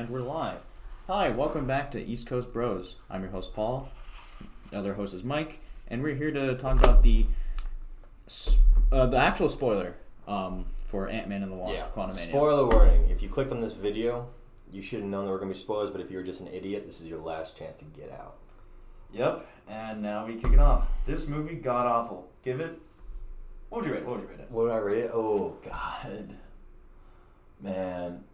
And we're live. Hi, welcome back to East Coast Bros. I'm your host, Paul. The other host is Mike. And we're here to talk about the actual spoiler for Antman and the Wasp: Quantumania. Spoiler warning. If you clicked on this video, you should have known there were going to be spoilers, but if you were just an idiot, this is your last chance to get out. Yep, and now we kick it off. This movie, god-awful. Give it... What would you rate it? What would I rate it? Oh, God. Man...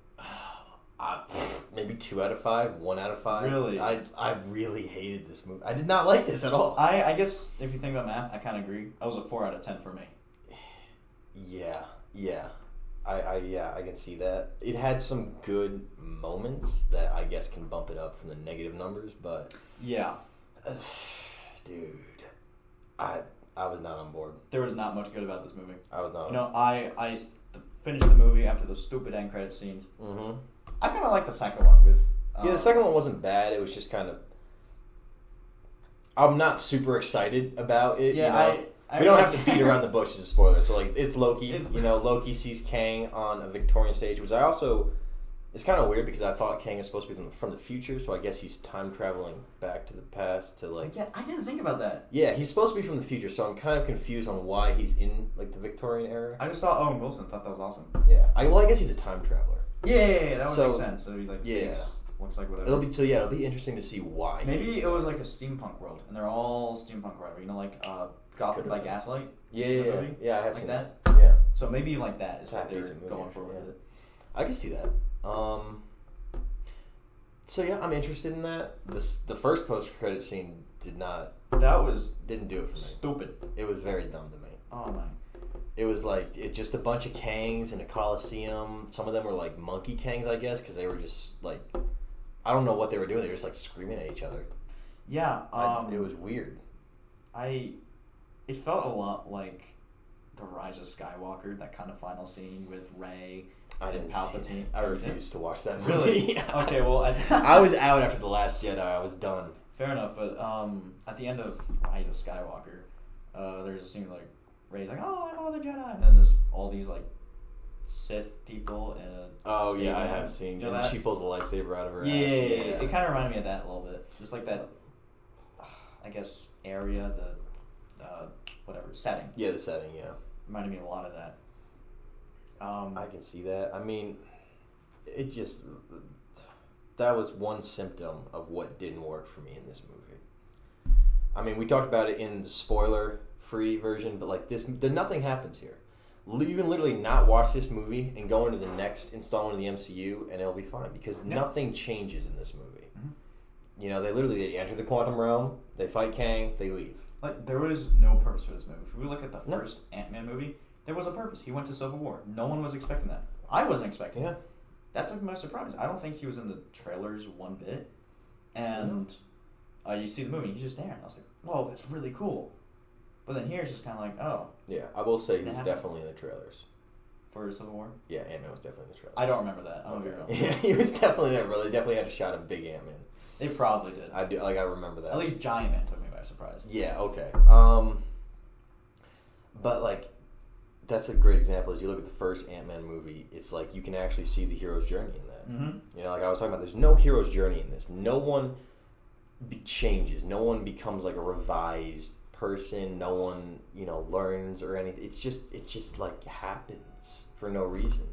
maybe 2 out of 5, 1 out of 5. Really? I really hated this movie. I did not like this at all. I guess if you think about math, I kind of agree. I was a 4 out of 10 for me. Yeah. I can see that. It had some good moments that I guess can bump it up from the negative numbers, but yeah, dude, I was not on board. There was not much good about this movie. I was not. You know, I finished the movie after those stupid end credit scenes. Mm-hmm. I kind of like the second one with. The second one wasn't bad. It was just kind of. I'm not super excited about it. Yeah, you know? We don't have to beat around the bush as a spoiler. So like, it's Loki. Loki sees Kang on a Victorian stage, which I also. It's kind of weird because I thought Kang is supposed to be from the future, so I guess he's time traveling back to the past to like. Yeah, I didn't think about that. Yeah, he's supposed to be from the future, so I'm kind of confused on why he's in like the Victorian era. I just saw Owen Wilson, thought that was awesome. Yeah, I guess he's a time traveler. Yeah, that would make sense. So he looks like whatever. It'll be interesting to see why. Maybe it was like a steampunk world, and they're all steampunk whatever. You know, like Gotham by Gaslight. Yeah, I have like seen that. Yeah. So maybe like that is what they're going for with it. I can see that. So yeah, I'm interested in that. The first post-credit scene didn't do it for me. Stupid. It was very dumb to me. Oh my. It was like just a bunch of Kangs in a coliseum. Some of them were like monkey Kangs, I guess, because they were just like, I don't know what they were doing. They were just like screaming at each other. Yeah. It was weird. It felt a lot like the Rise of Skywalker, that kind of final scene with Rey. I didn't Palpatine. I refused to watch that movie. Really? Okay, well... I was out after The Last Jedi. I was done. Fair enough, but at the end of Rise of Skywalker, there's a scene like, Rey's like, oh, I know the Jedi. And then there's all these, like, Sith people in a stadium. I have seen. You know and that? She pulls a lightsaber out of her ass. Yeah. It kind of reminded me of that a little bit. Just like that, I guess, area, whatever, setting. Yeah, the setting, yeah. Reminded me a lot of that. I can see that. I mean, it just... That was one symptom of what didn't work for me in this movie. I mean, we talked about it in the spoiler-free version, but like nothing happens here. You can literally not watch this movie and go into the next installment of the MCU, and it'll be fine, because nothing changes in this movie. Mm-hmm. You know, they enter the quantum realm, they fight Kang, they leave. Like, there was no purpose for this movie. If we look at the first Ant-Man movie, there was a purpose. He went to Civil War. No one was expecting that. I wasn't expecting it. That took me by surprise. I don't think he was in the trailers one bit. And you see the movie, he's just there. And I was like, whoa, that's really cool. But then here it's just kind of like, oh. Yeah, I will say he's definitely in the trailers. For Civil War? Yeah, Ant-Man was definitely in the trailers. I don't remember that. I'm okay. Yeah, he was definitely there, bro. They definitely had a shot of Big Ant-Man. They probably did. I remember that. At least Giant Man took me by surprise. Yeah, okay. But like, that's a great example. As you look at the first Ant-Man movie, it's like you can actually see the hero's journey in that. Mm-hmm. You know, like I was talking about, there's no hero's journey in this. No one changes. No one becomes like a revised person. No one, learns or anything. It's just like happens for no reason.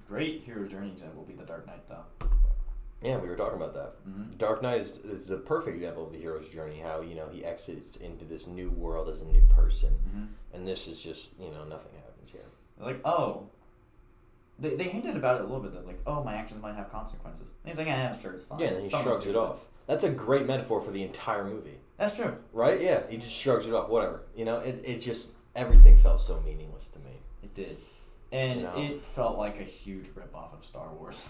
Great hero's journey example will be The Dark Knight, though. Yeah, we were talking about that. Mm-hmm. Dark Knight is the perfect example of the hero's journey, how, he exits into this new world as a new person. Mm-hmm. And this is just, nothing happens here. Like, oh. They hinted about it a little bit, that like, oh, my actions might have consequences. And he's like, yeah, sure, it's fine. Yeah, and then he shrugs it off. That's a great metaphor for the entire movie. That's true. Right? Yeah, he just shrugs it off, whatever. It just, everything felt so meaningless to me. It did. And it felt like a huge ripoff of Star Wars.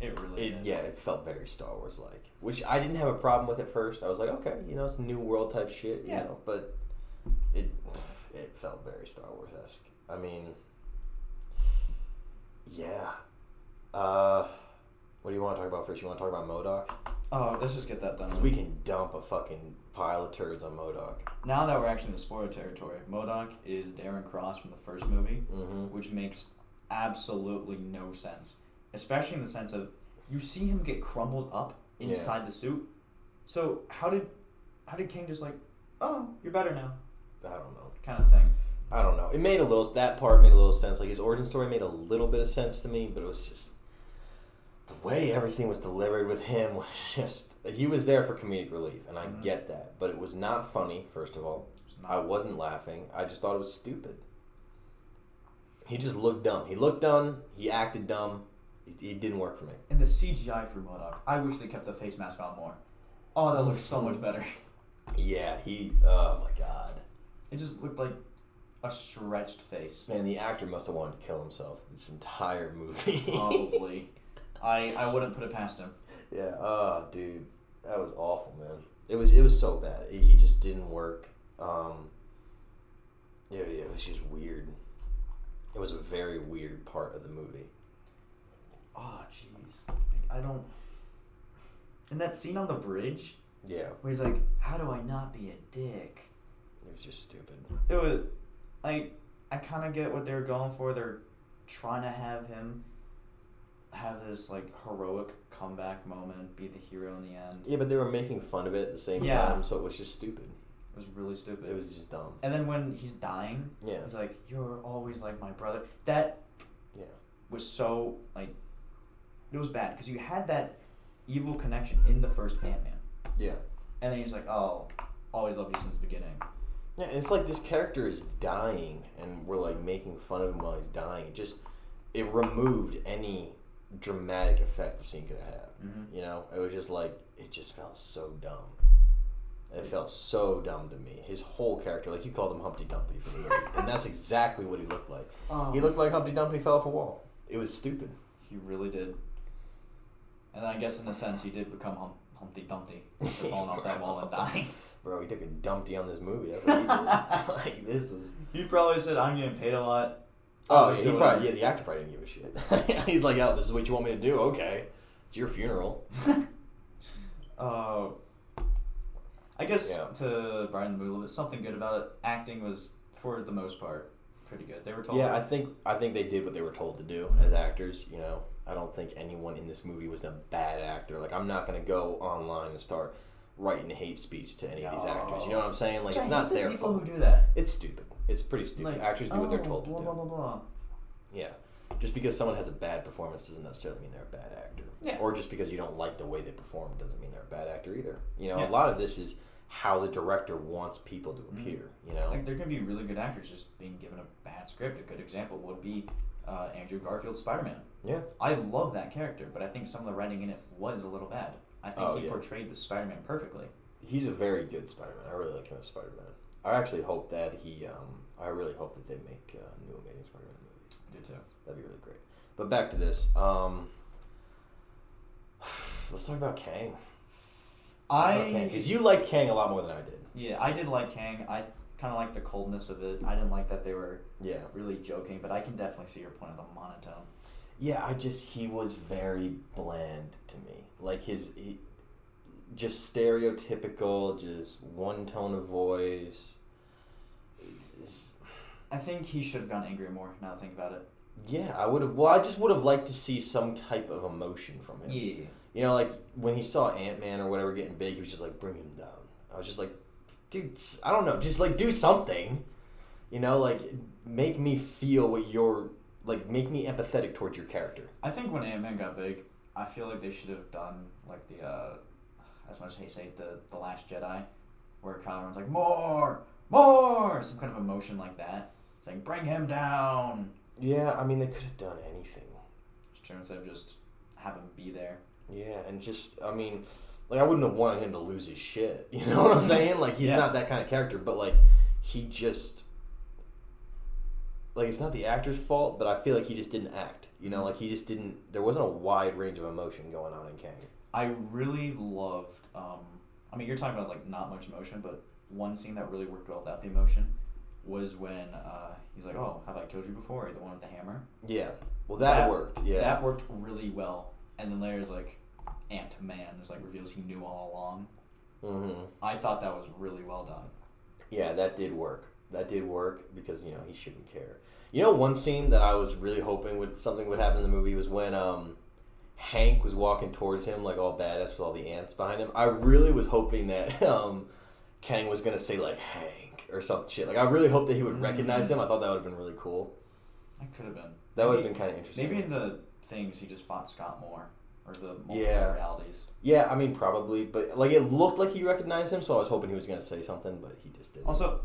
It really did. Yeah, it felt very Star Wars-like. Which I didn't have a problem with at first. I was like, okay, it's New World type shit, you know. But it felt very Star Wars-esque. I mean, yeah. What do you want to talk about first? You want to talk about MODOK? Oh, let's just get that done. Because we can dump a fucking pile of turds on MODOK. Now that we're actually in the spoiler territory, MODOK is Darren Cross from the first movie, which makes absolutely no sense. especially in the sense of you see him get crumbled up inside the suit. So how did King just like, oh, you're better now? I don't know. Kind of thing. I don't know. That part made a little sense. Like, his origin story made a little bit of sense to me, but it was just the way everything was delivered with him was just, he was there for comedic relief, and I get that, but it was not funny. First of all, I wasn't laughing. I just thought it was stupid. He just looked dumb. He looked dumb. He acted dumb. It didn't work for me. And the CGI for MODOK, I wish they kept the face mask on more. Oh, that looks so much better. Yeah, oh my god. It just looked like a stretched face. Man, the actor must have wanted to kill himself this entire movie. Probably. I wouldn't put it past him. Yeah, dude. That was awful, man. It was so bad. He just didn't work. It was just weird. It was a very weird part of the movie. Oh, jeez. I don't... And that scene on the bridge... Yeah. Where he's like, how do I not be a dick? It was just stupid. It was... I kind of get what they're going for. They're trying to have him have this, like, heroic comeback moment, be the hero in the end. Yeah, but they were making fun of it at the same time, so it was just stupid. It was really stupid. It was just dumb. And then when he's dying, he's like, you're always like my brother. That was so, like, it was bad. Because you had that evil connection in the first Ant-Man. Yeah. And then he's like, oh, always loved you since the beginning. Yeah, and it's like this character is dying, and we're, like, making fun of him while he's dying. It removed any dramatic effect the scene could have had. Mm-hmm. You know? It was just like, it just felt so dumb. It felt so dumb to me. His whole character, like, you called him Humpty Dumpty for the movie, and that's exactly what he looked like. He looked like Humpty Dumpty fell off a wall. It was stupid. He really did. And I guess in a sense he did become Humpty Dumpty after falling off that wall and dying. Bro, he took a dumpty on this movie. That's what he did. Like, this was... He probably said, I'm getting paid a lot. Oh, yeah, the actor probably didn't give a shit. He's like, oh, this is what you want me to do? Okay. It's your funeral. I guess to brighten the mood a little bit, something good about it. Acting was, for the most part, pretty good. They were told. Yeah, I think they did what they were told to do as actors. You know, I don't think anyone in this movie was a bad actor. Like, I'm not gonna go online and start writing hate speech to any of these actors. You know what I'm saying? Like, it's not their people fault. Who do that? It's stupid. It's pretty stupid. Like, actors do what they're told to do. Blah blah blah. Yeah. Just because someone has a bad performance doesn't necessarily mean they're a bad actor. Yeah. Or just because you don't like the way they perform doesn't mean they're a bad actor either. You know, a lot of this is how the director wants people to appear, you know? Like, there can be really good actors just being given a bad script. A good example would be Andrew Garfield's Spider-Man. Yeah. I love that character, but I think some of the writing in it was a little bad. I think he portrayed the Spider-Man perfectly. He's a very good Spider-Man. I really like him as Spider-Man. I actually hope that I really hope that they make new Amazing Spider-Man movies. I do too. That'd be really great. But back to this. Let's talk about Kang. Because you liked Kang a lot more than I did. Yeah, I did like Kang. I kind of liked the coldness of it. I didn't like that they were really joking, but I can definitely see your point of the monotone. Yeah, he was very bland to me. Like, just stereotypical, just one tone of voice. I think he should have gotten angrier more, now that I think about it. Yeah, I would have. Well, I just would have liked to see some type of emotion from him. Yeah. You know, like, when he saw Ant-Man or whatever getting big, he was just like, bring him down. I was just like, dude, I don't know, just, like, do something. You know, like, make me feel what you're, like, make me empathetic towards your character. I think when Ant-Man got big, I feel like they should have done, like, as much as they say, the Last Jedi, where Kylo Ren's like, more, some kind of emotion like that. It's like, bring him down. Yeah, I mean, they could have done anything. It's true, instead of just have him be there. Yeah, and just, I mean, like, I wouldn't have wanted him to lose his shit. You know what I'm saying? Like, he's not that kind of character, but, like, he just, like, it's not the actor's fault, but I feel like he just didn't act. You know, like, he just didn't, there wasn't a wide range of emotion going on in Kang. I really loved, I mean, you're talking about, like, not much emotion, but one scene that really worked well without the emotion was when he's like, oh, have I killed you before? The one with the hammer? Yeah. Well, that worked. Yeah. That worked really well. And then there's, like, Antman just, like, reveals he knew all along. Mm-hmm. I thought that was really well done. Yeah, that did work. Because, you know, he shouldn't care. You know, one scene that I was really hoping something would happen in the movie was when Hank was walking towards him like all badass with all the ants behind him, I really was hoping that Kang was gonna say like Hank or some shit. Like I really hoped that he would recognize him. I thought that would have been really cool. That could have been. That would have been kind of interesting. Maybe in the things he just fought Scott Moore or the multiple realities. Yeah, I mean probably, but like it looked like he recognized him, so I was hoping he was gonna say something, but he just didn't. Also,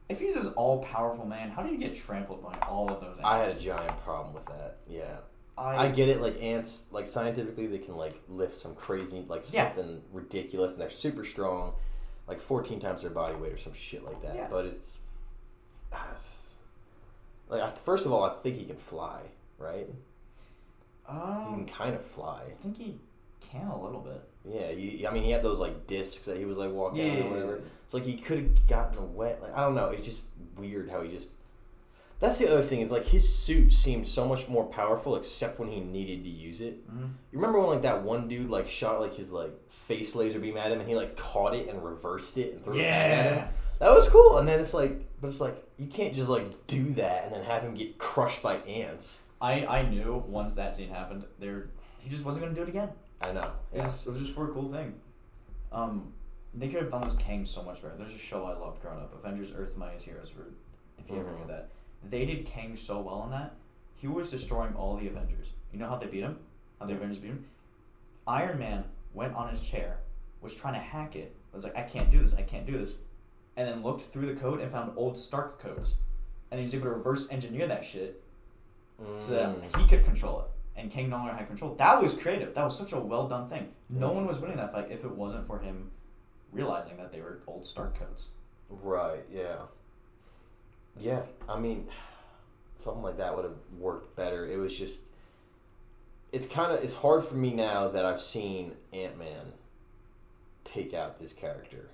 if he's this all-powerful man, how did he get trampled by all of those ants? I had a giant problem with that. Yeah. I get it, like ants, like scientifically they can like lift some crazy, like something ridiculous, and they're super strong, like 14 times their body weight or some shit like that. Yeah. But it's like first of all, I think he can fly, right? He can kind of fly. I think he can a little bit. Yeah, I mean he had those like discs that he was like walking on or whatever. It's like he could have gotten wet. Like I don't know. It's just weird how he just. That's the other thing is like his suit seemed so much more powerful except when he needed to use it. Mm-hmm. You remember when like that one dude like shot like his like face laser beam at him and he like caught it and reversed it and threw it back at him? That was cool. And then it's like you can't just like do that and then have him get crushed by ants. I knew once that scene happened, he just wasn't gonna do it again. I know. It was just for a cool thing. They could have done this Kang so much better. There's a show I loved growing up, Avengers: Earth Mightiest Heroes. If you ever knew that. They did Kang so well in that. He was destroying all the Avengers. You know how they beat him? How the Avengers beat him? Iron Man went on his chair, was trying to hack it. Was like, I can't do this, and then looked through the code and found old Stark codes. And he was able to reverse engineer that shit so that he could control it. And Kang no longer had control. That was creative. That was such a well done thing. No one was winning that fight if it wasn't for him realizing that they were old Stark codes. Right, yeah. Yeah, I mean, something like that would have worked better. It was just, it's hard for me now that I've seen Ant-Man take out this character.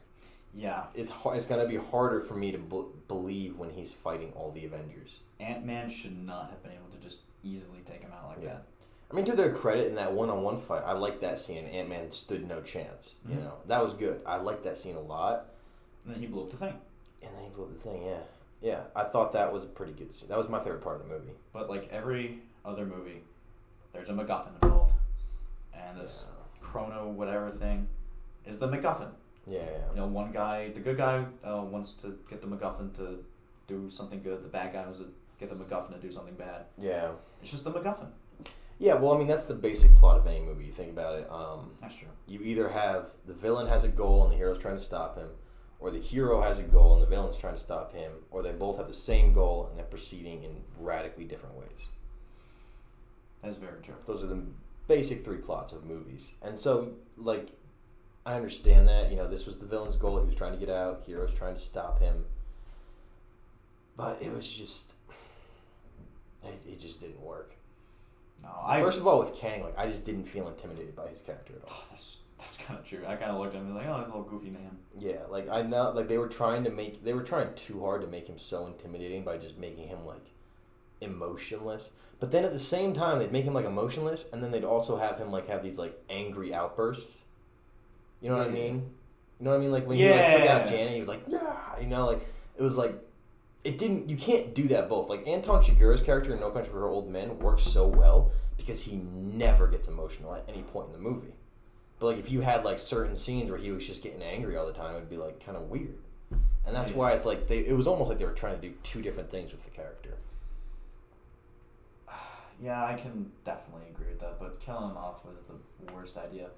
Yeah. It's going to be harder for me to believe when he's fighting all the Avengers. Ant-Man should not have been able to just easily take him out like that. I mean, to their credit, in that one-on-one fight, I liked that scene. Ant-Man stood no chance. Mm-hmm. You know, that was good. I liked that scene a lot. And then he blew up the thing. Yeah, I thought that was a pretty good scene. That was my favorite part of the movie. But like every other movie, there's a MacGuffin involved. And this chrono whatever thing is the MacGuffin. Yeah. You know, one guy, the good guy wants to get the MacGuffin to do something good. The bad guy wants to get the MacGuffin to do something bad. Yeah. It's just the MacGuffin. Yeah, well, I mean, that's the basic plot of any movie. You think about it. That's true. You either have the villain has a goal and the hero's trying to stop him, or the hero has a goal and the villain's trying to stop him, or they both have the same goal and they're proceeding in radically different ways. That's very true. Those are the basic three plots of movies. And so, like, I understand that. You know, this was the villain's goal. He was trying to get out. Hero's trying to stop him. But it was just... It just didn't work. No, First of all, with Kang, like, I just didn't feel intimidated by his character at all. Oh, that's kind of true. I kind of looked at him and was like, oh, this little goofy man. Yeah, like, I know, like, they were trying too hard to make him so intimidating by just making him, like, emotionless. But then at the same time, they'd make him, like, emotionless, and then they'd also have him, like, have these, like, angry outbursts. You know what I mean? You know what I mean? Like, when he, like, took out Janet, he was like, yeah! You know, like, it was, like, you can't do that both. Like, Anton Chigurh's character in No Country for Old Men works so well because he never gets emotional at any point in the movie. But, like, if you had, like, certain scenes where he was just getting angry all the time, it would be, like, kind of weird. And that's why it's, like, it was almost like they were trying to do two different things with the character. Yeah, I can definitely agree with that, but killing him off was the worst idea.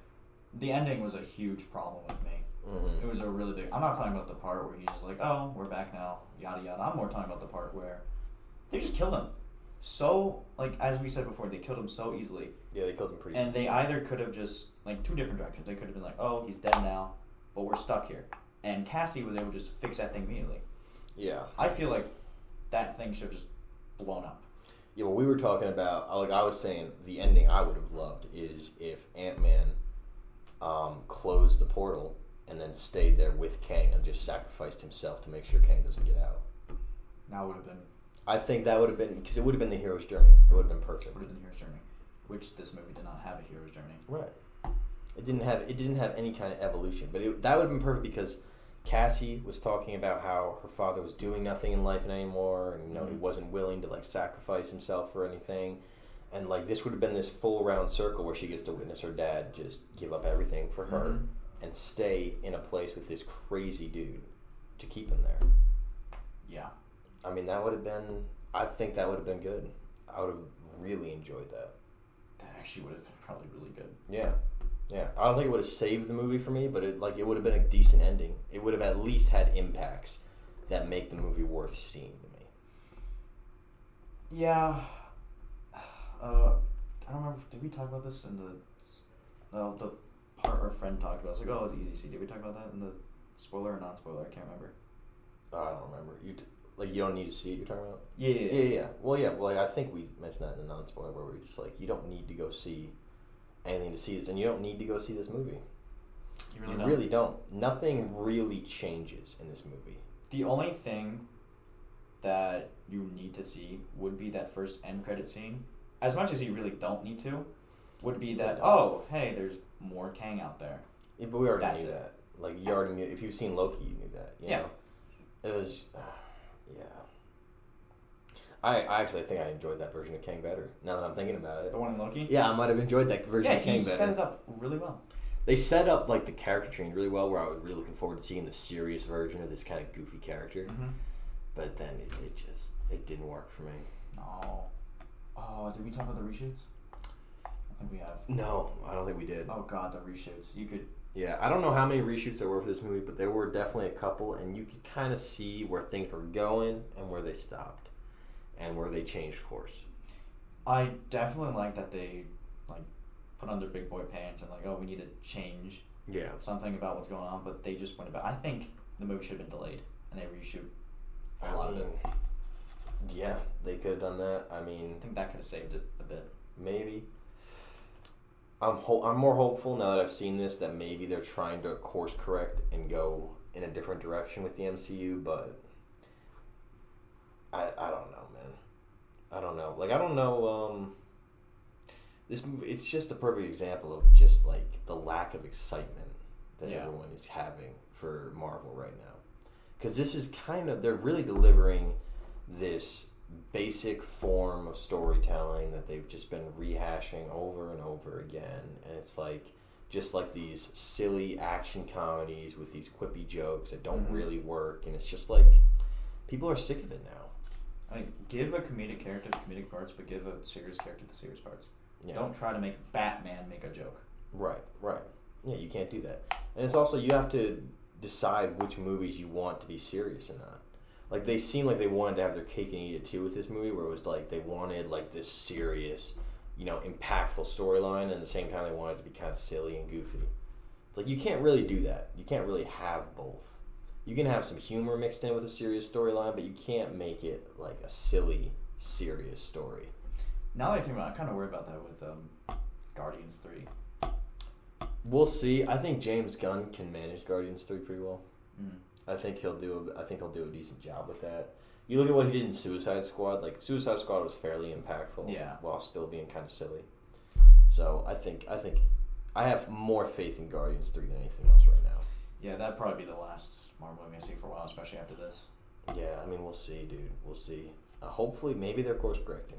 The ending was a huge problem with me. Mm-hmm. It was a really big... I'm not talking about the part where he's just like, oh, we're back now, yada yada. I'm more talking about the part where they just killed him. So, like, as we said before, they killed him so easily. Yeah, they killed him pretty And they either could have just, like, two different directions. They could have been like, oh, he's dead now, but we're stuck here. And Cassie was able just to fix that thing immediately. Yeah. I feel like that thing should have just blown up. Yeah, well, we were talking about, like I was saying, the ending I would have loved is if Ant-Man closed the portal and then stayed there with Kang and just sacrificed himself to make sure Kang doesn't get out. That would have been... I think that would have been... Because it would have been the hero's journey. It would have been perfect. It would have been the hero's journey. Which this movie did not have a hero's journey. Right. It didn't have any kind of evolution. But that would have been perfect because Cassie was talking about how her father was doing nothing in life anymore. And, you know, he wasn't willing to, like, sacrifice himself for anything. And, like, this would have been this full round circle where she gets to witness her dad just give up everything for her and stay in a place with this crazy dude to keep him there. Yeah. I mean, I think that would have been good. I would have really enjoyed that. That actually would have been probably really good. Yeah. Yeah. I don't think it would have saved the movie for me, but it would have been a decent ending. It would have at least had impacts that make the movie worth seeing to me. Yeah. I don't remember. Did we talk about this in the part our friend talked about? It's like, oh, it's easy to see. Did we talk about that in the spoiler or non-spoiler? I can't remember. I don't remember. You don't need to see it, you're talking about? Yeah. Well, I think we mentioned that in the non-spoiler where we're just like, you don't need to go see anything to see this, and you don't need to go see this movie. You really don't. Nothing really changes in this movie. The only thing that you need to see would be that first end credit scene. As much as you really don't need to, would be that, oh, hey, there's more Kang out there. Yeah, but we already knew that. Like, you already knew. If you've seen Loki, you knew that. You know? It was... yeah. I actually think I enjoyed that version of Kang better, now that I'm thinking about it. The one in Loki? Yeah, I might have enjoyed that version of Kang better. Yeah, he set it up really well. They set up, like, the character change really well, where I was really looking forward to seeing the serious version of this kind of goofy character. Mm-hmm. But then it didn't work for me. No. Oh, did we talk about the reshoots? I think we have. No, I don't think we did. Oh god, the reshoots. You could... Yeah, I don't know how many reshoots there were for this movie, but there were definitely a couple, and you could kind of see where things were going and where they stopped and where they changed course. I definitely like that they put on their big boy pants and we need to change something about what's going on, but they just went about. I think the movie should have been delayed and they reshoot a lot of it. Yeah, they could have done that. I think that could have saved it a bit. Maybe. I'm more hopeful now that I've seen this that maybe they're trying to course correct and go in a different direction with the MCU, but I don't know, man. I don't know. I don't know. This movie, it's just a perfect example of just the lack of excitement that everyone is having for Marvel right now. Because this is they're really delivering this basic form of storytelling that they've just been rehashing over and over again, and it's just these silly action comedies with these quippy jokes that don't really work, and it's just people are sick of it now. Give a comedic character the comedic parts, but give a serious character the serious parts. Yeah. Don't try to make Batman make a joke. Right. Yeah, you can't do that. And it's also, you have to decide which movies you want to be serious or not. They seem like they wanted to have their cake and eat it too with this movie, where it was they wanted this serious, impactful storyline, and at the same time they wanted it to be kind of silly and goofy. It's you can't really do that. You can't really have both. You can have some humor mixed in with a serious storyline, but you can't make it a silly, serious story. Now that I think about it, I'm kind of worried about that with Guardians 3. We'll see. I think James Gunn can manage Guardians 3 pretty well. I think he'll do a decent job with that. You look at what he did in Suicide Squad. Suicide Squad was fairly impactful, while still being kind of silly. So I think I have more faith in Guardians 3 than anything else right now. Yeah, that'd probably be the last Marvel movie I see for a while, especially after this. Yeah, we'll see, dude. We'll see. Hopefully, maybe they're course correcting.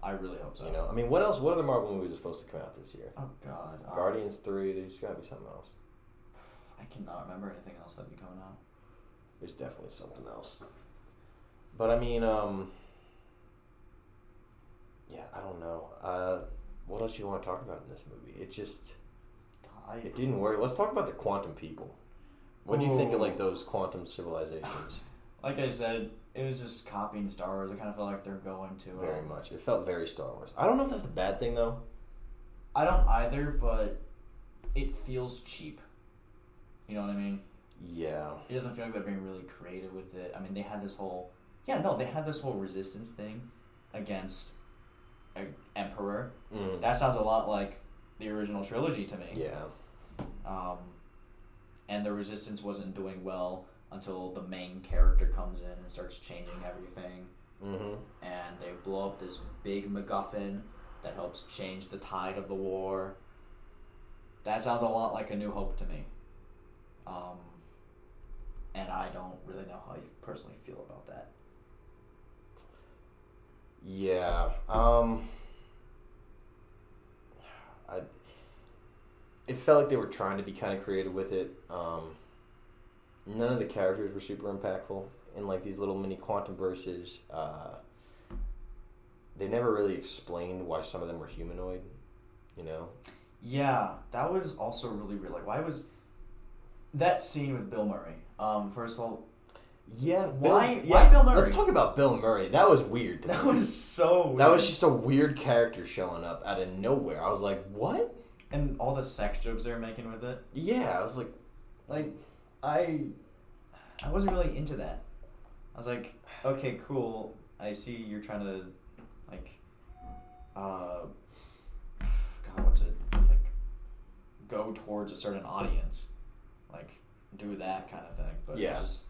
I really hope so. What else? What other Marvel movies are supposed to come out this year? Oh God, Guardians 3. There's got to be something else. I cannot remember anything else that'd be coming out. There's definitely something else. But yeah, I don't know. What else do you want to talk about in this movie? It didn't work. Let's talk about the quantum people. What do you think of those quantum civilizations? Like I said, it was just copying Star Wars. I kind of felt like they're going to very much. It felt very Star Wars. I don't know if that's a bad thing though. I don't either, but it feels cheap. You know what I mean? Yeah. It doesn't feel like they're being really creative with it. They had this whole resistance thing against an emperor. That sounds a lot like the original trilogy to me. Yeah. And the resistance wasn't doing well until the main character comes in and starts changing everything. And they blow up this big MacGuffin that helps change the tide of the war. That sounds a lot like A New Hope to me. And I don't really know how you personally feel about that. Yeah. it felt like they were trying to be kind of creative with it. None of the characters were super impactful in like these little mini quantum verses. They never really explained why some of them were humanoid, you know? Yeah, that was also really weird. Like, why was that scene with Bill Murray? First of all, why Bill Murray? Let's talk about Bill Murray. That was weird. That was so weird. That was just a weird character showing up out of nowhere. I was like, what? And all the sex jokes they were making with it. Yeah, I was like, I wasn't really into that. I was like, okay, cool. I see you're trying to, like, God, what's it? Like, go towards a certain audience. Like, do that kind of thing. But it just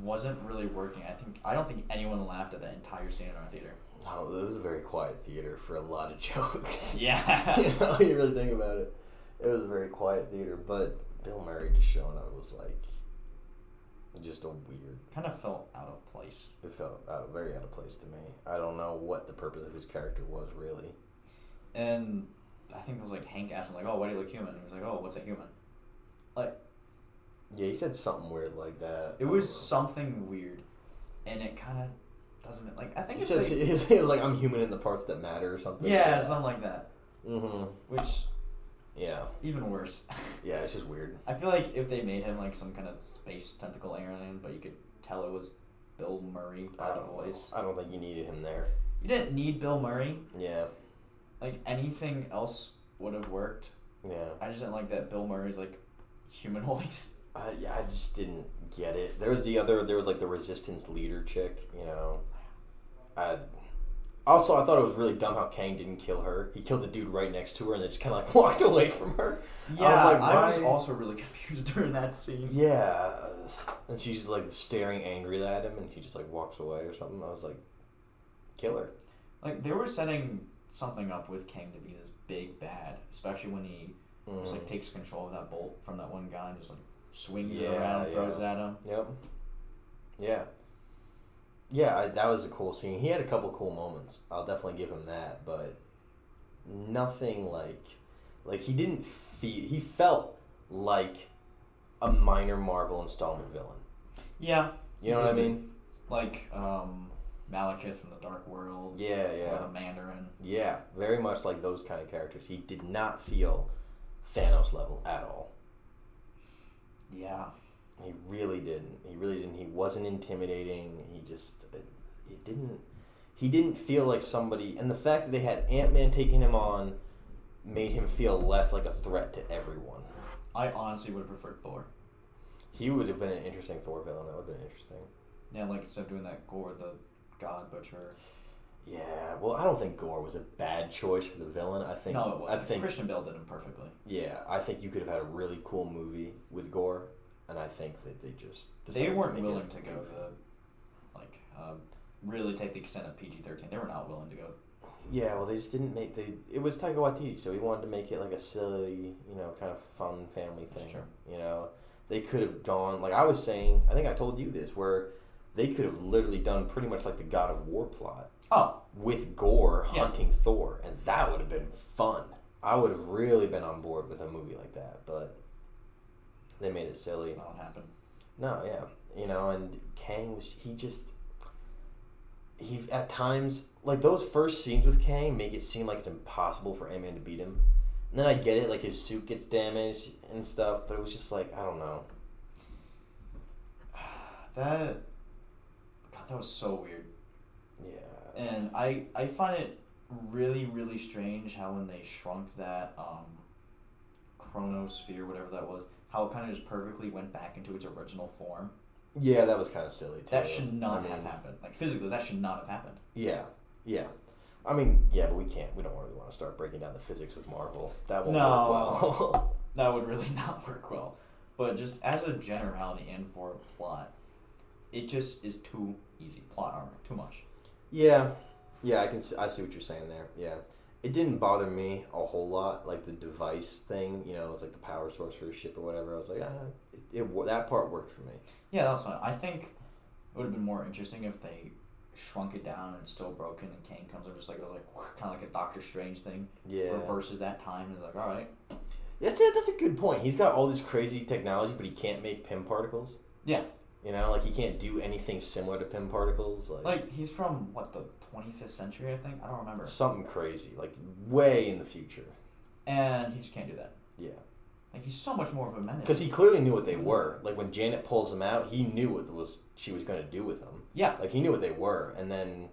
wasn't really working. I don't think anyone laughed at that entire scene in our theater. Oh, it was a very quiet theater for a lot of jokes. Yeah. You really think about it. It was a very quiet theater, but Bill Murray just showing up was like just a weird. Kind of felt out of place. It felt very out of place to me. I don't know what the purpose of his character was really. And I think it was like Hank asked him like, "Oh, why do you look human?" And he was like, "Oh, what's a human?" Like. Yeah, he said something weird like that. It was something weird, and it kind of doesn't like. I think he says he was like, "I'm human in the parts that matter" or something. Yeah, something like that. Mm-hmm. Which. Yeah. Even worse. Yeah, it's just weird. I feel like if they made him like some kind of space tentacle alien, but you could tell it was Bill Murray by the voice. I don't think you needed him there. You didn't need Bill Murray. Yeah. Like anything else would have worked. Yeah. I just didn't like that Bill Murray's like humanoid. Yeah, I just didn't get it. There was like the resistance leader chick, you know. Also, I thought it was really dumb how Kang didn't kill her. He killed the dude right next to her and then just kind of like walked away from her. Yeah, I was also really confused during that scene. Yeah, and she's like staring angrily at him and he just like walks away or something. I was like, kill her. Like, they were setting something up with Kang to be this big bad, especially when he just like takes control of that bolt from that one guy and just like swings it around and throws it at him. Yep. Yeah. Yeah, that was a cool scene. He had a couple cool moments. I'll definitely give him that, but nothing like he didn't feel. He felt like a minor Marvel installment villain. Yeah. You know what I mean? Like Malekith from the Dark World. Yeah. Or the Mandarin. Yeah, very much like those kind of characters. He did not feel Thanos level at all. Yeah. He really didn't. He wasn't intimidating. He didn't feel like somebody, and the fact that they had Ant-Man taking him on made him feel less like a threat to everyone. I honestly would have preferred Thor. He would have been an interesting Thor villain. That would have been interesting. Yeah, like instead of doing that Gore the God Butcher. Yeah, well, I don't think Gore was a bad choice for the villain. I think no, it wasn't. I think Christian Bale did him perfectly. Yeah, I think you could have had a really cool movie with Gore. And I think that they weren't willing to go really take the extent of PG-13. They were not willing to go. Yeah, well, they just didn't make it was Taika Waititi, so he wanted to make it like a silly, kind of fun family thing. That's true. You know, they could have gone like I was saying. I think I told you this, where they could have literally done pretty much like the God of War plot. Oh, with Gore hunting Thor, and that would have been fun. I would have really been on board with a movie like that, but. They made it silly. That's not what happened. No, yeah. And Kang he at times, like those first scenes with Kang make it seem like it's impossible for Ant-Man to beat him. And then I get it, like his suit gets damaged and stuff, but it was just like, I don't know. That was so weird. Yeah. And I find it really, really strange how when they shrunk that chronosphere, whatever that was, how it kind of just perfectly went back into its original form. Yeah, that was kind of silly, too. That should not have happened. Like, physically, that should not have happened. Yeah. I mean, yeah, but we don't really want to start breaking down the physics of Marvel. That won't work well. That would really not work well. But just as a generality and for a plot, it just is too easy. Plot armor. Too much. Yeah, I see what you're saying there, yeah. It didn't bother me a whole lot, like the device thing, it's like the power source for the ship or whatever. I was like, that part worked for me. Yeah, that was fine. I think it would have been more interesting if they shrunk it down and it's still broken and Kane comes up just like kind of like a Doctor Strange thing. Yeah. Reverses that time and is like, all right. That's it. That's a good point. He's got all this crazy technology, but he can't make Pym particles. Yeah. You know, like he can't do anything similar to Pym particles. Like he's from what, the 25th century, I think. I don't remember. Something crazy, like way in the future. And he just can't do that. Yeah. Like he's so much more of a menace. Because he clearly knew what they were. Like when Janet pulls them out, he knew what she was going to do with them. Yeah. Like he knew what they were, and then,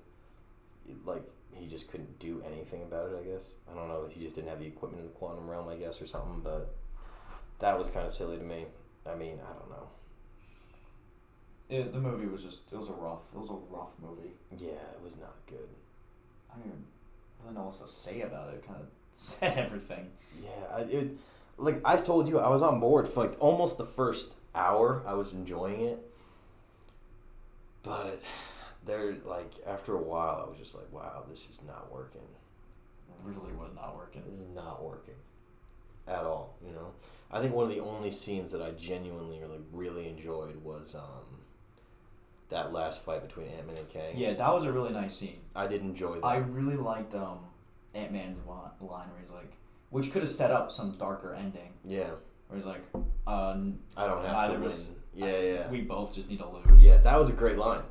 like he just couldn't do anything about it. I guess I don't know. He just didn't have the equipment in the quantum realm, I guess, or something. But that was kind of silly to me. I mean, I don't know. The movie was just, it was a rough movie. Yeah, it was not good. I don't even really know what else to say about it. It kind of said everything. Yeah, like I told you, I was on board for like almost the first hour. I was enjoying it. But like after a while, I was just like, wow, this is not working. It really was not working. This is not working at all, you know? I think one of the only scenes that I genuinely or like really enjoyed was that last fight between Ant-Man and Kang. Yeah, that was a really nice scene. I did enjoy that. I really liked Ant-Man's line where he's like, which could have set up some darker ending. Yeah. Where he's like, I don't have to win. Yeah. We both just need to lose. Yeah, that was a great line.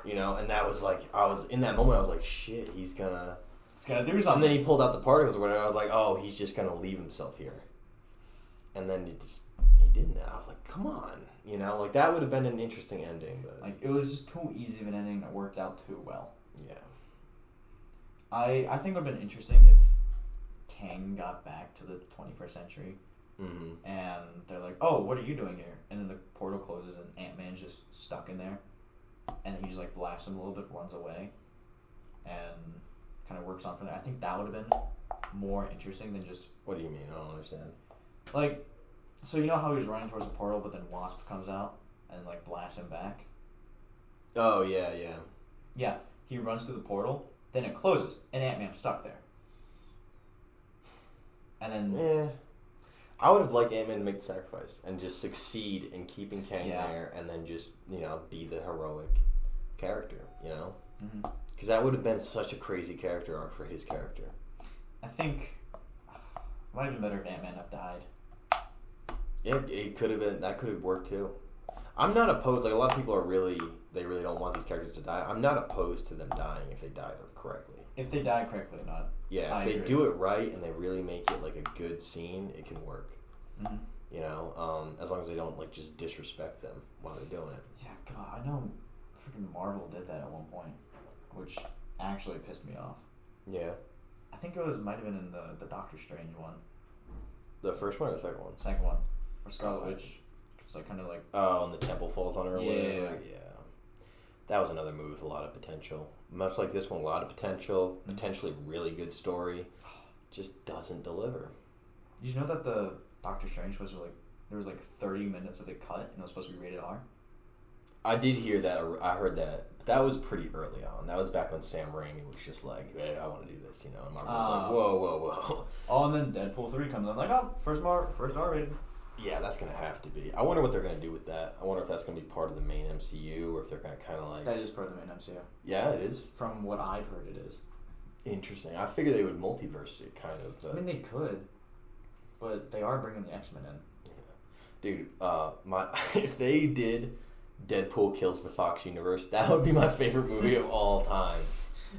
You know, and that was like, in that moment, I was like, shit, he's gonna do something. And then he pulled out the particles or whatever. I was like, oh, he's just gonna leave himself here. And then he didn't. I was like, come on. You know, like that would have been an interesting ending. But like it was just too easy of an ending that worked out too well. Yeah. I think it would have been interesting if Kang got back to the 21st century. Mm-hmm. And they're like, oh, what are you doing here? And then the portal closes and Ant-Man's just stuck in there. And then he just like blasts him a little bit, runs away, and kind of works on from there. I think that would have been more interesting than just... What do you mean? I don't understand. Like, so you know how he was running towards the portal, but then Wasp comes out and like blasts him back? Oh, yeah. Yeah, he runs through the portal, then it closes, and Ant-Man's stuck there. And then... Yeah. I would have liked Ant-Man to make the sacrifice and just succeed in keeping Kang there and then just, you know, be the heroic character, you know? Because that would have been such a crazy character arc for his character. I think it might have been better if Ant-Man had died. Yeah, it could have been. That could have worked too. I'm not opposed. Like, a lot of people are really don't want these characters to die. I'm not opposed to them dying if they die correctly. If they die correctly, not. Yeah, if they do it right and they really make it like a good scene, it can work. Mm-hmm. You know, as long as they don't like just disrespect them while they're doing it. Yeah, God, I know freaking Marvel did that at one point, which actually pissed me off. Yeah. I think might have been in the Doctor Strange one. The first one or the second one? Second one. Or Scarlet Witch. It's like kind of like... Oh, and the temple falls on her or whatever? Yeah. That was another movie with a lot of potential. Much like this one, a lot of potential, potentially really good story. Just doesn't deliver. Did you know that the Doctor Strange was like... There was like 30 minutes of it cut and it was supposed to be rated R? I did hear that. I heard that. But that was pretty early on. That was back when Sam Raimi was just like, hey, I want to do this, you know? And Marvel was like, whoa. Oh, and then Deadpool 3 comes in like, oh, first R rated. Yeah, that's going to have to be. I wonder what they're going to do with that. I wonder if that's going to be part of the main MCU or if they're going to kind of like... That is part of the main MCU. Yeah, it is? From what I've heard, it is. Interesting. I figured they would multiverse it, kind of. But... I mean, they could. But they are bringing the X-Men in. Yeah. Dude, if they did Deadpool Kills the Fox Universe, that would be my favorite movie of all time.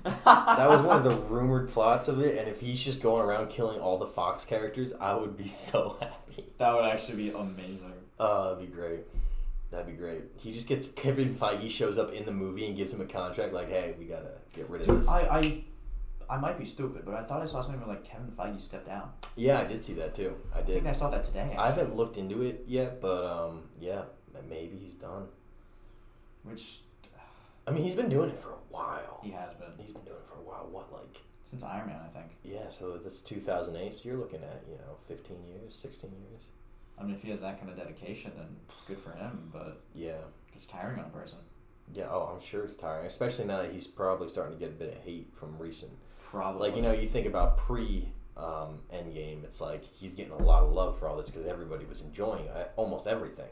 That was one of the rumored plots of it, and if he's just going around killing all the Fox characters, I would be so happy. That would actually be amazing. That'd be great. That'd be great. He just gets... Kevin Feige shows up in the movie and gives him a contract like, hey, we gotta get rid of this. I might be stupid, but I thought I saw something where like Kevin Feige stepped down. Yeah, I did see that too. I did. I think I saw that today, actually. I haven't looked into it yet, but yeah, maybe he's done. Which... I mean, he's been doing it for a while. He has been. He's been doing it for a while. What, like... Since Iron Man, I think. Yeah, so that's 2008, so you're looking at, 15 years, 16 years. I mean, if he has that kind of dedication, then good for him, but... Yeah. It's tiring on a person. Yeah, I'm sure it's tiring, especially now that he's probably starting to get a bit of hate from recent... Probably. Like, you think about Endgame, it's like he's getting a lot of love for all this because everybody was enjoying almost everything.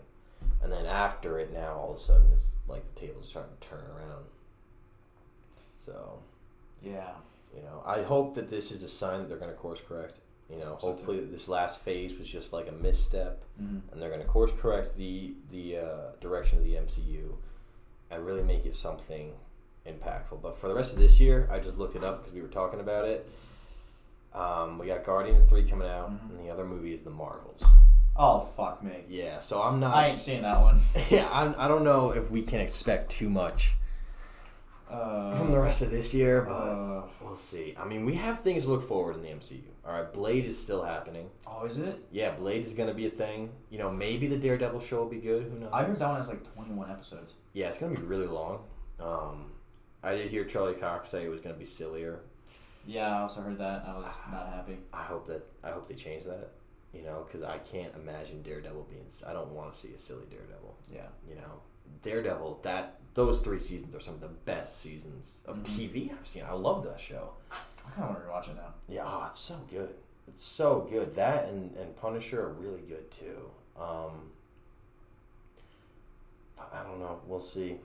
And then after it now, all of a sudden, it's like the tables are starting to turn around. So... Yeah. I hope that this is a sign that they're going to course correct. You know, hopefully this last phase was just like a misstep, and they're going to course correct the direction of the MCU and really make it something impactful. But for the rest of this year, I just looked it up because we were talking about it. We got Guardians 3 coming out, and the other movie is The Marvels. Oh, fuck me. Yeah, so I'm not... I ain't seen that one. Yeah, I don't know if we can expect too much from the rest of this year, but we'll see. I mean, we have things to look forward in the MCU. All right, Blade is still happening. Oh, is it? Yeah, Blade is going to be a thing. You know, maybe the Daredevil show will be good. Who knows? I heard that one has like 21 episodes. Yeah, it's going to be really long. I did hear Charlie Cox say it was going to be sillier. Yeah, I also heard that. I was not happy. I hope they change that. You know, because I can't imagine Daredevil being... I don't want to see a silly Daredevil. Yeah. You know, Daredevil, those 3 seasons are some of the best seasons of TV I've seen. I love that show. I kind of want to rewatch it now. Yeah, it's so good. It's so good. That and Punisher are really good, too. I don't know. We'll see.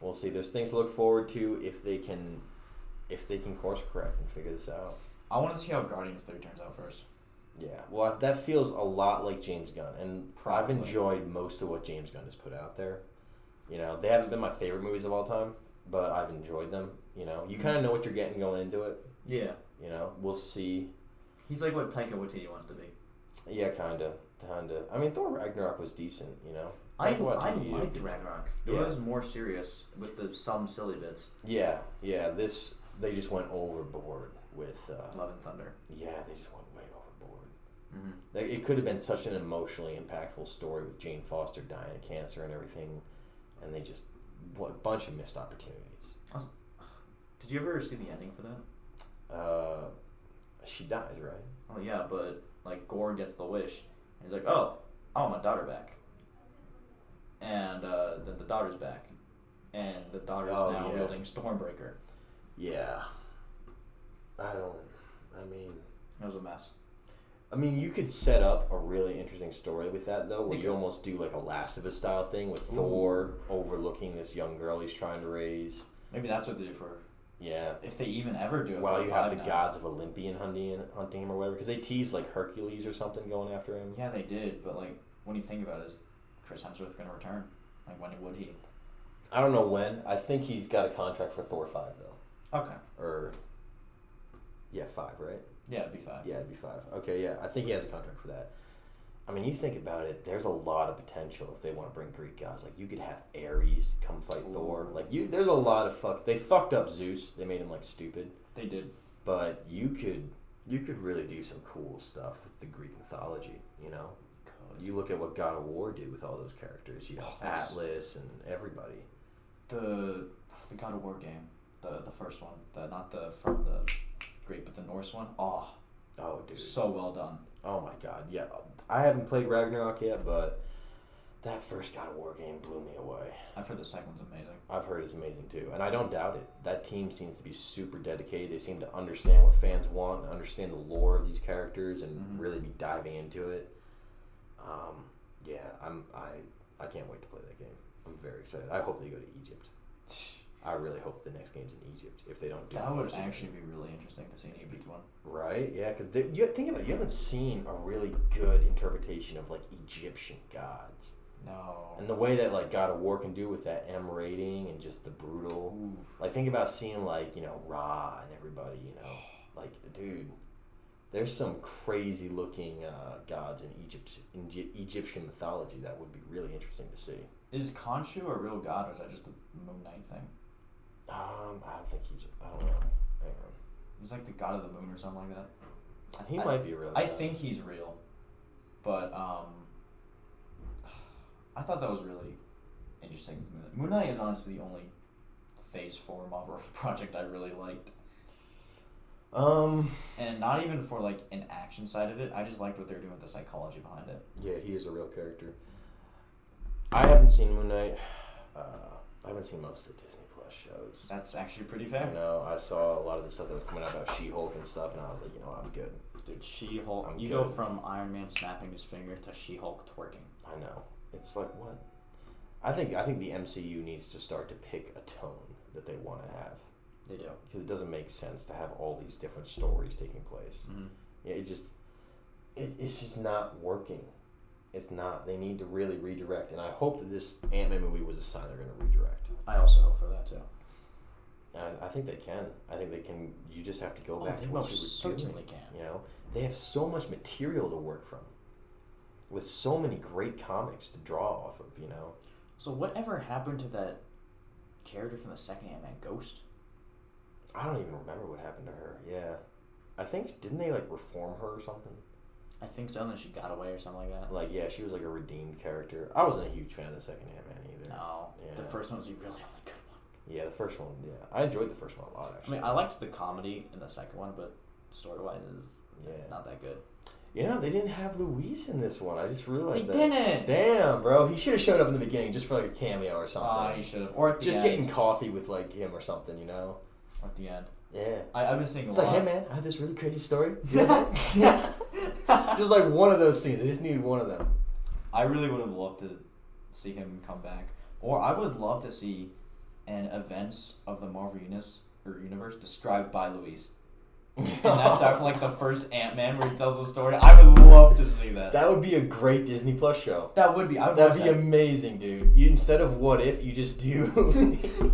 We'll see. There's things to look forward to if they can course correct and figure this out. I want to see how Guardians 3 turns out first. Yeah, well, that feels a lot like James Gunn, and I've enjoyed most of what James Gunn has put out there. You know, they haven't been my favorite movies of all time, but I've enjoyed them. You know, you kind of know what you're getting going into it. Yeah. You know, we'll see. He's like what Taika Waititi wants to be. Yeah, kinda. I mean, Thor Ragnarok was decent. You know, I liked Ragnarok. It was more serious with some silly bits. Yeah. They just went overboard with Love and Thunder. Yeah, they just went way overboard. Like, it could have been such an emotionally impactful story with Jane Foster dying of cancer and everything, and they just a bunch of missed opportunities. Did you ever see the ending for that? She dies, right? Oh yeah, but like Gore gets the wish, and he's like, "Oh, I want my daughter back," and then the daughter's back, and the daughter's now wielding Stormbreaker. Yeah. It was a mess. I mean, you could set up a really interesting story with that, though, where you almost do like a Last of Us style thing with Thor overlooking this young girl he's trying to raise. Maybe that's what they do for... Yeah. If they even ever do it. While you have the gods of Olympian hunting him or whatever, because they teased like Hercules or something going after him. Yeah, they did, but like, when you think about it, is Chris Hemsworth going to return? Like, when would he? I don't know when. I think he's got a contract for Thor 5, though. Okay. Or... Yeah, 5, right? Yeah, it'd be 5. Yeah, it'd be 5. Okay, yeah. I think he has a contract for that. I mean, you think about it, there's a lot of potential if they want to bring Greek gods. Like, you could have Ares come fight Thor. Like, there's a lot of They fucked up Zeus. They made him, like, stupid. They did. But you could really do some cool stuff with the Greek mythology, you know? You look at what God of War did with all those characters. You know, Atlas and everybody. The God of War game, the first one, from the Greek, but the Norse one. Oh, dude, so well done. Oh my god, yeah. I haven't played Ragnarok yet, but that first God of War game blew me away. I've heard the second one's amazing. I've heard it's amazing too, and I don't doubt it. That team seems to be super dedicated. They seem to understand what fans want, and understand the lore of these characters, and really be diving into it. Yeah, I can't wait to play that game. I'm very excited. I hope they go to Egypt. I really hope the next game's in Egypt. If they don't do that, would actually be really interesting to see an Egypt one. Right? Yeah, because think about it. You haven't seen a really good interpretation of like Egyptian gods. No. And the way that like God of War can do with that M rating and just the brutal. Oof. Like think about seeing like Ra and everybody. Like dude, there's some crazy looking gods in Egyptian mythology that would be really interesting to see. Is Khonshu a real god, or is that just a Moon Knight thing? I don't think I don't know. Hang on. He's like the god of the moon or something like that. He might be a real god. I think he's real. But, I thought that was really interesting. Moon Knight is honestly the only Phase 4 Marvel project I really liked. And not even for, like, an action side of it. I just liked what they were doing with the psychology behind it. Yeah, he is a real character. I haven't seen Moon Knight. I haven't seen most of the Disney Plus shows. That's actually pretty fair. I saw a lot of the stuff that was coming out about She-Hulk and stuff, and I was like, I'm good. Dude, She-Hulk. You go from Iron Man snapping his finger to She-Hulk twerking. I know. It's like, what? I think the MCU needs to start to pick a tone that they want to have. They do. Because it doesn't make sense to have all these different stories taking place. Mm-hmm. Yeah, it's just not working. It's not. They need to really redirect, and I hope that this Ant-Man movie was a sign they're going to redirect. I also hope for that too. And I think they can. I think they can. You just have to go back to what what you were doing. Certainly can. You know, they have so much material to work from, with so many great comics to draw off of. You know. So whatever happened to that character from the second Ant-Man, Ghost? I don't even remember what happened to her. Yeah, I think didn't they like reform her or something? I think so, and then she got away or something like that. Like, yeah, she was like a redeemed character. I wasn't a huge fan of the second Ant-Man either. No, yeah. The first one was a really, really good one. Yeah, the first one, yeah. I enjoyed the first one a lot, actually. I mean, I liked the comedy in the second one, but story-wise is not that good. You know, they didn't have Luis in this one. I just realized They didn't! Damn, bro. He should have showed up in the beginning just for like a cameo or something. Oh, he should have. Or at the just end. getting coffee with like him or something, you know? At the end. Yeah. I've been seeing a it's lot. Like, hey man, I have this really crazy story. Yeah. Just like one of those things. I just needed one of them. I really would have loved to see him come back. Or I would love to see an events of the Marvel universe described by Luis. And that's start from like the first Ant-Man where he tells the story. I would love to see that. That would be a great Disney Plus show. That would be. That'd be amazing, dude. You instead of What If, you just do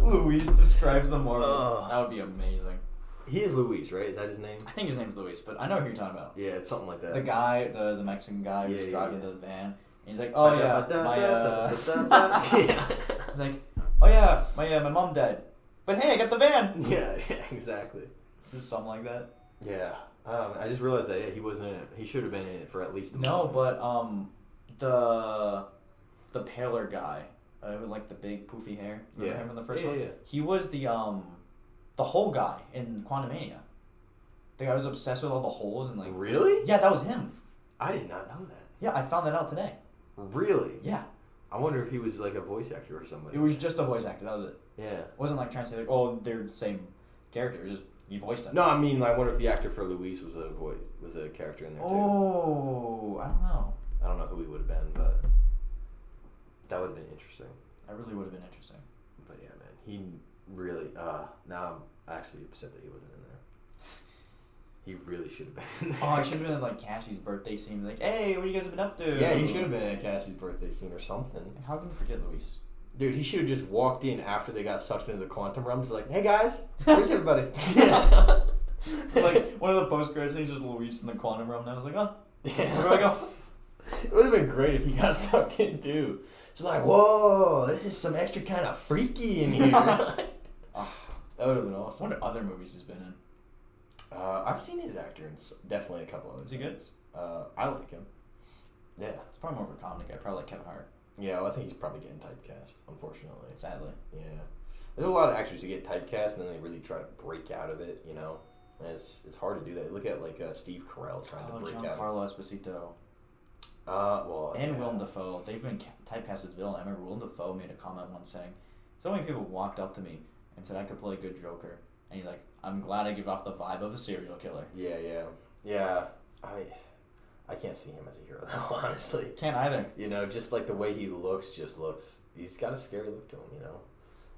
Luis describes the Marvel. That would be amazing. He is Luis, right? Is that his name? I think his name's Luis, but I know who you're talking about. Yeah, it's something like that. The guy, the Mexican guy who's driving the van. And he's like, oh yeah, he's like, oh yeah, my mom died, but hey, I got the van. Yeah, exactly. Just something like that. Yeah, I just realized that he wasn't in it. He should have been in it for at least a No, moment. but the paler guy, with like the big poofy hair. Remember him from the first one? Yeah. He was the whole guy in Quantumania. The guy was obsessed with all the holes and like. Really? Yeah, that was him. I did not know that. Yeah, I found that out today. Really? Yeah. I wonder if he was like a voice actor or somebody. It was just a voice actor. That was it. Yeah. It wasn't like trying to say like, oh, they're the same character. Just he voiced him. No, I mean, I wonder if the actor for Luis was a character in there too. Oh, I don't know. I don't know who he would have been, but that would have been interesting. That really would have been interesting. But yeah, man, he really. Now I'm actually upset that he wasn't in there. He really should have been in there. Oh, he should have been in like Cassie's birthday scene. Like, hey, what you guys have been up to? Yeah, he should have been in Cassie's birthday scene or something. How can you forget Luis? Dude, he should have just walked in after they got sucked into the quantum realm. Just like, hey guys, where's everybody? Yeah. Like one of the post credits, he's just Luis in the quantum realm. And I was like, oh, yeah. where do I go? It would have been great if he got sucked in too. It's like, whoa, this is some extra kind of freaky in here. That would have been awesome. What other movies he's been in? I've seen his actor in definitely a couple of. Is he good? I like him. Yeah, it's probably more of a comedy guy. Probably like Kevin Hart. Yeah, well, I think he's probably getting typecast, unfortunately. Sadly. Yeah, there's a lot of actors who get typecast and then they really try to break out of it. You know, and it's hard to do that. Look at like Steve Carell trying to break out. Giancarlo Esposito. Willem Dafoe. They've been typecast as villain. I remember Willem Dafoe made a comment once saying, so many people walked up to me and said I could play a good Joker. And he's like, I'm glad I give off the vibe of a serial killer. Yeah. I can't see him as a hero, though, honestly. Can't either. You know, just like the way he looks, he's got a scary look to him, you know.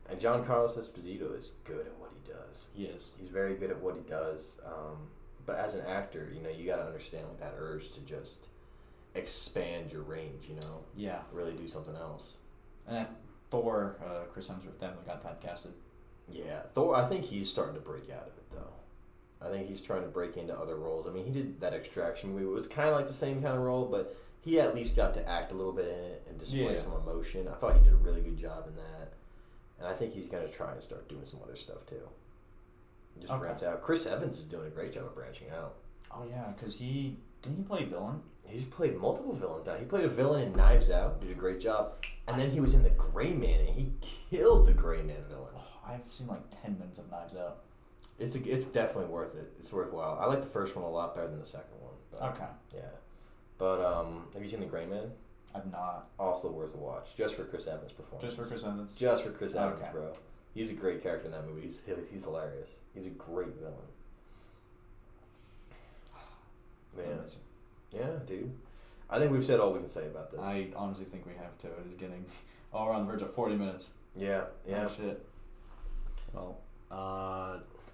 And Giancarlo Esposito is good at what he does. He is. He's very good at what he does. But as an actor, you know, you got to understand like that urge to just expand your range, you know. Yeah. Really do something else. And Thor, Chris Hemsworth definitely got typecasted. Yeah, Thor, I think he's starting to break out of it, though. I think he's trying to break into other roles. I mean, he did that Extraction movie. It was kind of like the same kind of role, but he at least got to act a little bit in it and display some emotion. I thought he did a really good job in that. And I think he's going to try and start doing some other stuff, too. Just branch out. Chris Evans is doing a great job of branching out. Oh, yeah, because didn't he play villain? He's played multiple villains now. He played a villain in Knives Out, did a great job. And then he was in The Gray Man, and he killed the Gray Man villain. I've seen like 10 minutes of Knives Out. It's definitely worth it. It's worthwhile. I like the first one a lot better than the second one. But, okay. Yeah. But have you seen The Gray Man? I've not. Also worth a watch, just for Chris Evans' performance. Just for Chris Evans? Just for Chris Evans, bro. He's a great character in that movie. He's hilarious. He's a great villain. Man. Yeah, dude. I think we've said all we can say about this. I honestly think we have to. It is getting all around the verge of 40 minutes. Yeah. Oh, shit. Well,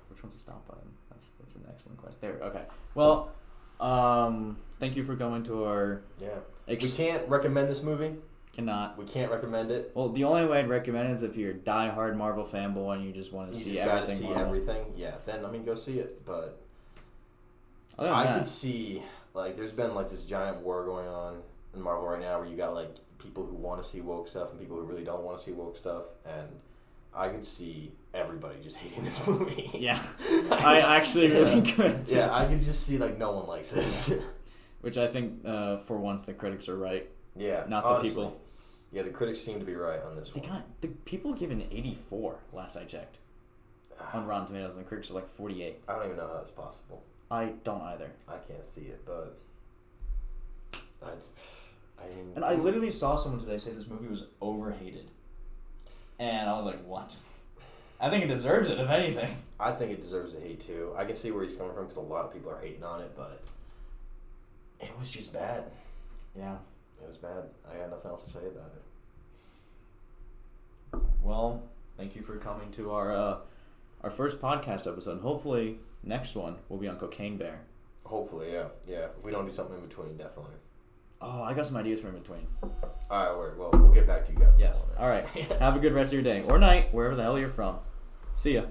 which one's the stop button? That's an excellent question. There, okay. Well, Thank you for coming to our... Yeah. We can't recommend this movie. Cannot. We can't recommend it. Well, the only way I'd recommend it is if you're a die-hard Marvel fanboy and you just want to see everything. You just gotta see everything. Yeah, then, go see it. But I could see, there's been, this giant war going on in Marvel right now where you got, people who want to see woke stuff and people who really don't want to see woke stuff. And I could see everybody just hating this movie. Yeah. I actually really could. Yeah, I could just see, no one likes this. Which I think, for once, the critics are right. Yeah, not honestly. The people. Yeah, the critics seem to be right on this one. The people give an 84 last I checked on Rotten Tomatoes, and the critics are 48. I don't even know how that's possible. I don't either. I can't see it, but and I literally saw someone today say this movie was overhated, and I was like, "What?" I think it deserves it, if anything. I think it deserves a hate too. I can see where he's coming from because a lot of people are hating on it, but it was just bad. Yeah. It was bad. I got nothing else to say about it. Well, thank you for coming to our first podcast episode. And hopefully, next one will be on Cocaine Bear. Hopefully, yeah. Yeah, if we don't do something in between, definitely. Oh, I got some ideas for in between. All right, well, we'll get back to you guys. Yes. All right. Have a good rest of your day. Or night, wherever the hell you're from. See ya.